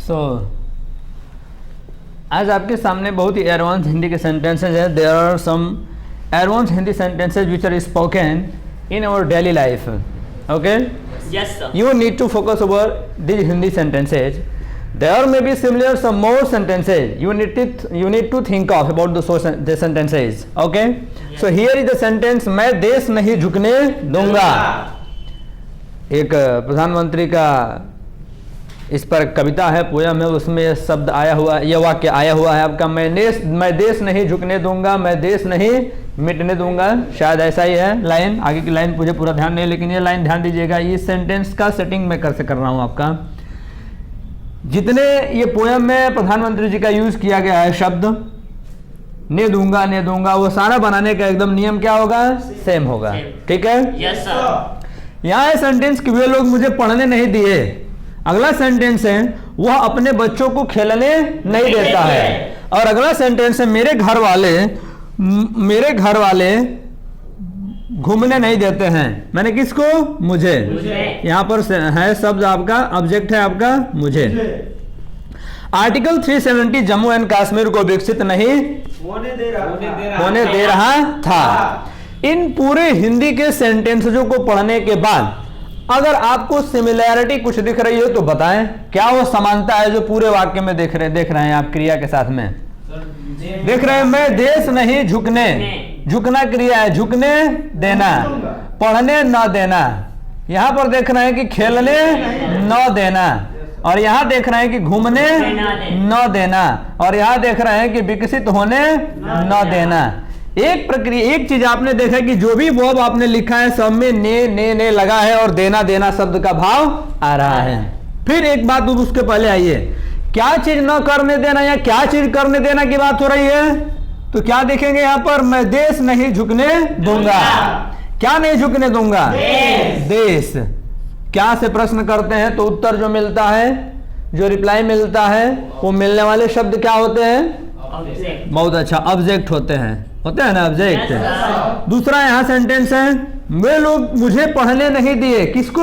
सो आज आपके सामने बहुत ही एडवांस हिंदी के सेंटेंसेज है. There are some advance Hindi sentences which are spoken in our daily life. Okay? Yes, sir. You need to focus over these Hindi sentences. There may be similar some more sentences. You need to think of about the sentences. Okay? Yes. So here is the sentence, मैं देश नहीं झुकने दूंगा. एक प्रधानमंत्री का इस पर कविता है, पोयम है, उसमें यह शब्द आया हुआ, यह वाक्य आया हुआ है आपका, मैं देश नहीं झुकने दूंगा, मैं देश नहीं मिटने दूंगा. शायद ऐसा ही है लाइन. आगे की लाइन मुझे पूरा ध्यान नहीं, लेकिन ये लाइन ध्यान दीजिएगा. इस सेंटेंस का सेटिंग मैं कैसे कर रहा हूँ आपका. जितने ये पोयम में प्रधानमंत्री जी का यूज किया गया है शब्द ने दूंगा, वो सारा बनाने का एकदम नियम क्या होगा, सेम होगा. ठीक है. Yes sir. यहाँ सेंटेंस कि वे लोग मुझे पढ़ने नहीं दिए. अगला सेंटेंस है वह अपने बच्चों को खेलने नहीं देता है. और अगला सेंटेंस है मेरे घर वाले घूमने नहीं देते हैं. मैंने किसको, मुझे. यहाँ पर है शब्द आपका, ऑब्जेक्ट है आपका मुझे. आर्टिकल 370 जम्मू एंड कश्मीर को विकसित नहीं होने दे रहा था. इन पूरे हिंदी के सेंटेंसेजों को पढ़ने के बाद अगर आपको सिमिलैरिटी कुछ दिख रही हो तो बताएं. क्या वो समानता है जो पूरे वाक्य में देख रहे हैं आप क्रिया के साथ में देख रहे हैं. मैं देश नहीं झुकने, झुकना क्रिया है, झुकने देना, पढ़ने न देना. यहां पर देख रहे हैं कि खेलने न देना, और यहां देख रहे हैं कि घूमने न देना, और यहां देख रहे हैं कि विकसित होने न देना. एक प्रक्रिया, एक चीज आपने देखा कि जो भी वर्ब आपने लिखा है सब में ने लगा है और देना शब्द का भाव आ रहा है. फिर एक बात उसके पहले आइए, क्या चीज न करने देना या क्या चीज करने देना की बात हो रही है. तो क्या देखेंगे यहाँ पर, मैं देश नहीं झुकने दूंगा. क्या नहीं झुकने दूंगा, देश. क्या से प्रश्न करते हैं तो उत्तर जो मिलता है, जो रिप्लाई मिलता है, वो मिलने वाले शब्द क्या होते हैं, बहुत अच्छा, ऑब्जेक्ट होते हैं ना, ऑब्जेक्ट. दूसरा यहाँ सेंटेंस है वे लोग मुझे पढ़ने नहीं दिए. किसको,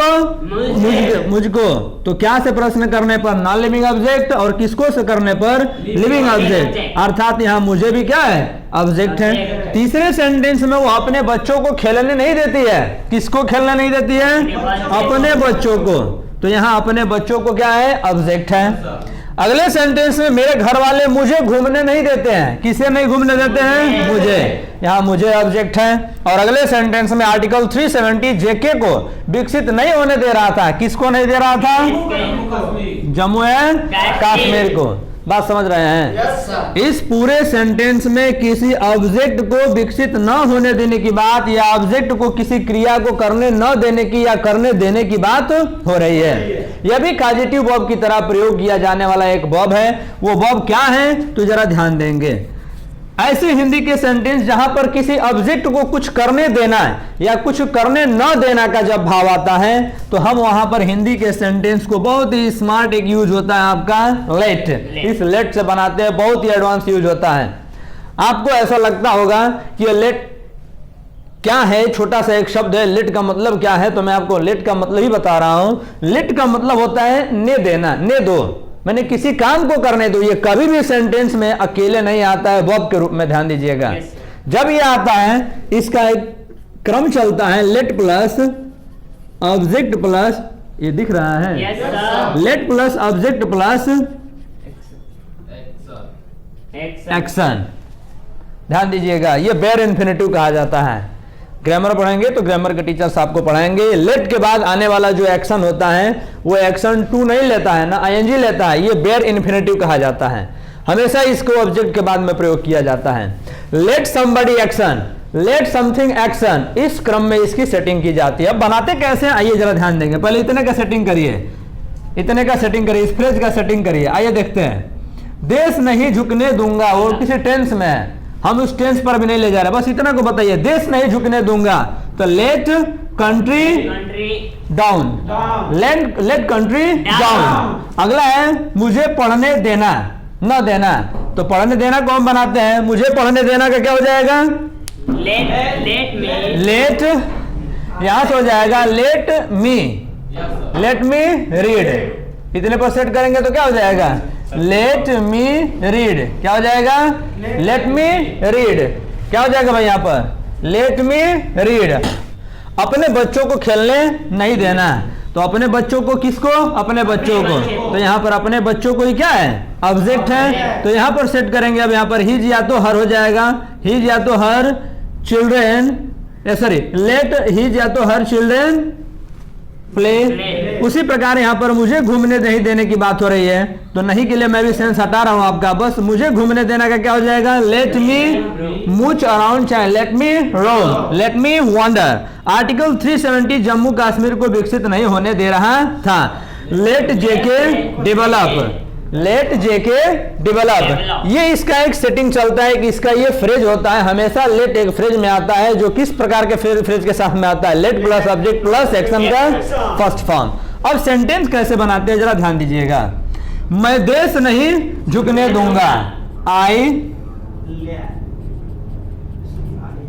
मुझको. तो क्या से प्रश्न करने पर नॉन लिविंग ऑब्जेक्ट, और किसको से करने पर लिविंग ऑब्जेक्ट. अर्थात यहाँ मुझे भी क्या है, ऑब्जेक्ट है. तीसरे सेंटेंस में वो अपने बच्चों को खेलने नहीं देती है. किसको खेलने नहीं देती है, अपने बच्चों को. तो यहाँ अपने बच्चों को क्या है, ऑब्जेक्ट है. अगले सेंटेंस में मेरे घर वाले मुझे घूमने नहीं देते हैं. किसे नहीं घूमने देते हैं, मुझे. यहाँ मुझे ऑब्जेक्ट है. और अगले सेंटेंस में आर्टिकल 370 जेके को विकसित नहीं होने दे रहा था. किसको नहीं दे रहा था, जम्मू एंड कश्मीर को. बात समझ रहे हैं. yes, इस पूरे सेंटेंस में किसी ऑब्जेक्ट को विकसित न होने देने की बात या ऑब्जेक्ट को किसी क्रिया को करने न देने की या करने देने की बात हो रही है. यह भी कॉजेटिव वर्ब की तरह प्रयोग किया जाने वाला एक वर्ब है. वो वर्ब क्या है तो जरा ध्यान देंगे. ऐसे हिंदी के सेंटेंस जहां पर किसी ऑब्जेक्ट को कुछ करने देना है या कुछ करने न देना का जब भाव आता है तो हम वहां पर हिंदी के सेंटेंस को बहुत ही स्मार्ट एक यूज होता है आपका लेट. इस लेट से बनाते हैं, बहुत ही एडवांस यूज होता है. आपको ऐसा लगता होगा कि ये लेट क्या है, छोटा सा एक शब्द है. लेट का मतलब क्या है, तो मैं आपको लेट का मतलब ही बता रहा हूं. लेट का मतलब होता है ने देना, ने दो, मैंने किसी काम को करने दो. ये कभी भी सेंटेंस में अकेले नहीं आता है, वर्ब के रूप में. ध्यान दीजिएगा. जब ये आता है इसका एक क्रम चलता है, लेट प्लस ऑब्जेक्ट प्लस, ये दिख रहा है, late plus object plus action. ध्यान दीजिएगा, ये बेयर इन्फिनेटिव कहा जाता है. ग्रामर पढ़ेंगे तो ग्रामर के टीचर्स आपको पढ़ाएंगे. लेट के बाद आने वाला जो एक्शन होता है वो एक्शन टू नहीं लेता है ना, आईएनजी लेता है. ये बेयर इन्फिनेटिव कहा जाता है. हमेशा इसको ऑब्जेक्ट के बाद में प्रयोग किया जाता है. Let somebody action, let something action, इस क्रम में इसकी सेटिंग की जाती है. अब बनाते कैसे हैं आइए जरा ध्यान देंगे. पहले इतने का सेटिंग करिए, इतने का सेटिंग करिए, इस फ्रेज का सेटिंग करिए. आइए देखते हैं. देश नहीं झुकने दूंगा, वो किसी टेंस में है, हम उस टेंस पर भी नहीं ले जा रहे, बस इतना को बताइए. देश नहीं झुकने दूंगा तो let country down, let country down. अगला है मुझे पढ़ने देना न देना, तो पढ़ने देना को हम बनाते हैं. मुझे पढ़ने देना का क्या हो जाएगा, लेट. यहां से हो जाएगा लेट मी रीड. इतने पर सेट करेंगे तो क्या हो जाएगा? Let me read. क्या हो जाएगा? Let me read. क्या हो जाएगा भाई यहाँ पर? Late me read. अपने बच्चों को खेलने नहीं देना, तो अपने बच्चों को किसको? अपने बच्चों को। तो यहाँ पर अपने बच्चों को ही क्या है? ऑब्जेक्ट है। तो यहाँ पर सेट करेंगे। अब यहाँ पर हिज या तो हर हो जाएगा, हिज या तो हर चिल्ड्रेन, सॉरी लेट हिज या तो हर चिल्ड्रेन प्ले। उसी प्रकार यहाँ पर मुझे घूमने नहीं देने की बात हो रही है, तो नहीं के लिए मैं भी सेंस हटा रहा हूं आपका। बस मुझे घूमने देना का क्या हो जाएगा? लेट मी मूच अराउंड, चाहे let me roam, let me wander. Article 370 Jammu Kashmir को विकसित नहीं होने दे रहा था। Let JK develop, let JK develop. ये इसका एक सेटिंग चलता है कि इसका ये फ्रेज होता है हमेशा लेट एक फ्रेज में आता है, जो किस प्रकार के फ्रेज के साथ में आता है? Late plus object plus action का फर्स्ट फॉर्म। अब सेंटेंस कैसे बनाते हैं जरा ध्यान दीजिएगा। मैं देश नहीं झुकने दूंगा, I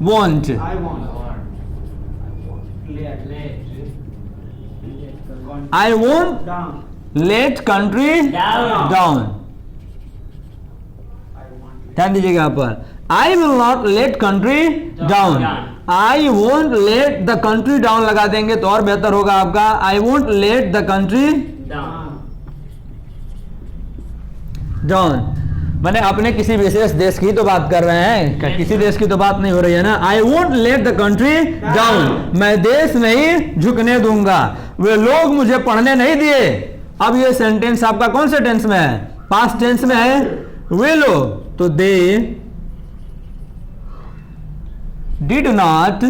want, I won't let country down. ध्यान दीजिएगा यहाँ पर, I will not let country down. I won't let the country down लगा देंगे तो और बेहतर होगा आपका। I won't let the country down. मैंने अपने किसी विशेष देश की तो बात कर रहे हैं, किसी देश की तो बात नहीं हो रही है ना। I won't let the country down, मैं देश नहीं झुकने दूंगा। वे लोग मुझे पढ़ने नहीं दिए। अब ये सेंटेंस आपका कौन से टेंस में है? पास्ट टेंस में है। वे लोग, तो दे डिड नॉट,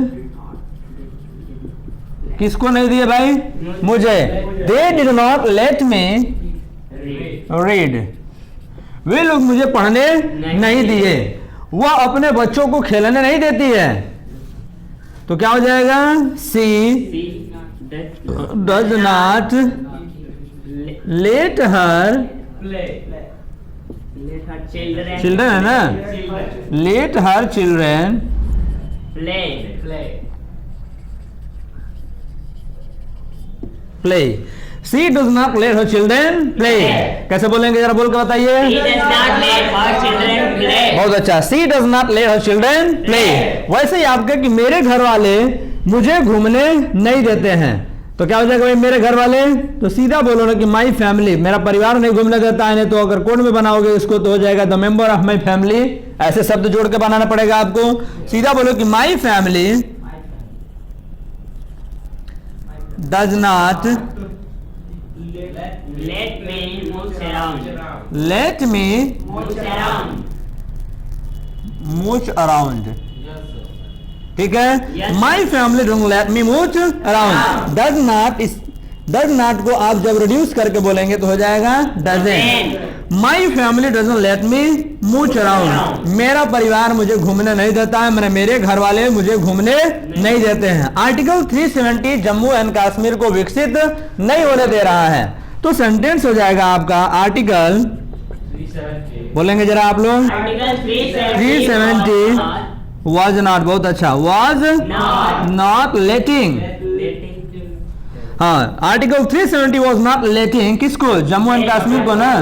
किसको नहीं दिए भाई? मुझे। They did not let me read. वे लोग मुझे पढ़ने नहीं दिए। वह अपने बच्चों को खेलने नहीं देती है, तो क्या हो जाएगा? She does not let her children, है ना? Let her children play. She does not let her children play. कैसे बोलेंगे जरा बोल के बताइए। बहुत अच्छा। She does not let her children play. वैसे ही आपके कि मेरे घर वाले मुझे घूमने नहीं देते हैं, तो क्या हो जाएगा भाई? मेरे घर वाले, तो सीधा बोलो ना कि माई फैमिली, मेरा परिवार नहीं घूमने देता है। तो अगर कोड में बनाओगे इसको तो हो जाएगा the member of my family. ऐसे शब्द जोड़ के बनाना पड़ेगा आपको। सीधा बोलो कि my family does not let me move around, let me मूच around. ठीक है। My family don't let me मूच around. Does not को आप जब रिड्यूस करके बोलेंगे तो हो जाएगा doesn't. My family doesn't let me मूच around. मेरा परिवार मुझे घूमने नहीं देता है, मेरे घर वाले मुझे घूमने नहीं देते हैं। आर्टिकल 370 जम्मू एंड कश्मीर को विकसित नहीं होने दे रहा है, तो सेंटेंस हो जाएगा आपका आर्टिकल, बोलेंगे जरा आप लोग। 370 was not, बहुत अच्छा। was not letting, हाँ आर्टिकल 370 was not letting किसको? जम्मू एंड कश्मीर को ना।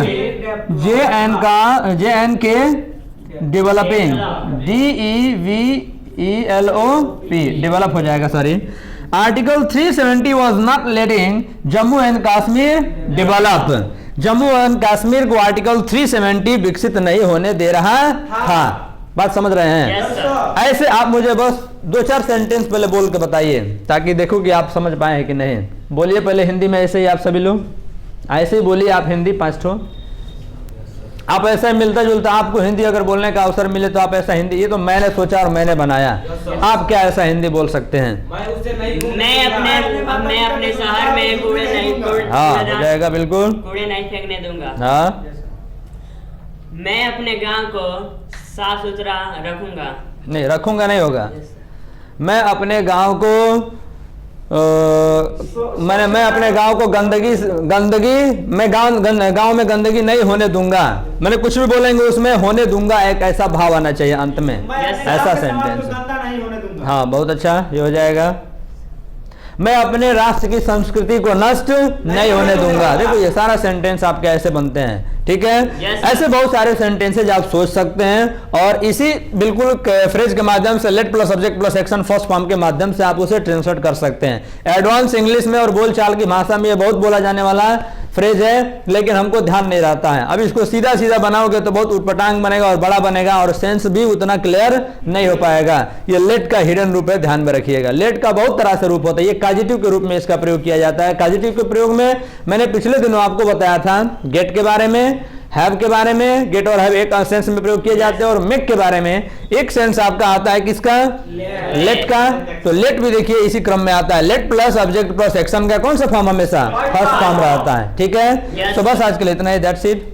जे एन के डेवलपिंग, DEVELOP डेवलप हो जाएगा, sorry. Article 370 was not letting Jammu and Kashmir develop. Jammu and Kashmir को आर्टिकल 370 विकसित नहीं होने दे रहा था। बात समझ रहे हैं? yes, ऐसे आप मुझे बस 2-4 सेंटेंस पहले बोल के बताइए, ताकि देखो कि आप समझ पाए हैं कि नहीं। बोलिए पहले हिंदी में, ऐसे ही आप सभी लोग ऐसे ही बोलिए आप हिंदी 5 ठो। आप ऐसा मिलता जुलता, आपको हिंदी अगर बोलने का अवसर मिले तो आप ऐसा हिंदी, ये तो मैंने सोचा और मैंने बनाया। आप क्या ऐसा हिंदी बोल सकते हैं? मैं अपने शहर में कूड़े नहीं, हाँ हो जाएगा बिल्कुल। कूड़े नहीं फेंकने दूंगा। हाँ। मैं अपने गांव को साफ सुथरा रखूंगा। नहीं, रखूंगा नहीं होगा। मैं अपने गांव को मैं अपने गांव को गंदगी मैं गांव में गंदगी नहीं होने दूंगा। मैंने कुछ भी बोलेंगे उसमें होने दूंगा एक ऐसा भाव आना चाहिए अंत में, ऐसा सेंटेंस। हाँ बहुत अच्छा, ये हो जाएगा। मैं अपने राष्ट्र की संस्कृति को नष्ट नहीं होने दूंगा। देखो ये सारा सेंटेंस आपके ऐसे बनते हैं, ठीक है। Yes, ऐसे बहुत सारे सेंटेंसेज आप सोच सकते हैं और इसी बिल्कुल फ्रेज के माध्यम से late plus subject plus action first form के माध्यम से आप उसे ट्रांसलेट कर सकते हैं। एडवांस इंग्लिश में और बोलचाल की भाषा में ये बहुत बोला जाने वाला फ्रेज है, लेकिन हमको ध्यान नहीं रहता है। अब इसको सीधा सीधा बनाओगे तो बहुत उटपटांग बनेगा और बड़ा बनेगा और सेंस भी उतना क्लियर नहीं हो पाएगा। ये लेट का हिडन रूप है, ध्यान में रखिएगा। लेट का बहुत तरह से रूप होता है, ये काजिटिव के रूप में इसका प्रयोग किया जाता है। काजिटिव के प्रयोग में मैंने पिछले दिनों आपको बताया था गेट के बारे में, हैव के बारे में। गेट और हैव एक सेंस में प्रयोग किए जाते हैं। और मेक के बारे में एक सेंस आपका आता है किसका, लेट का। तो लेट भी देखिए इसी क्रम में आता है। Late plus object plus action का कौन सा फॉर्म हमेशा फर्स्ट फॉर्म रहता है, ठीक है। तो बस आज के लिए इतना ही, दैट्स इट।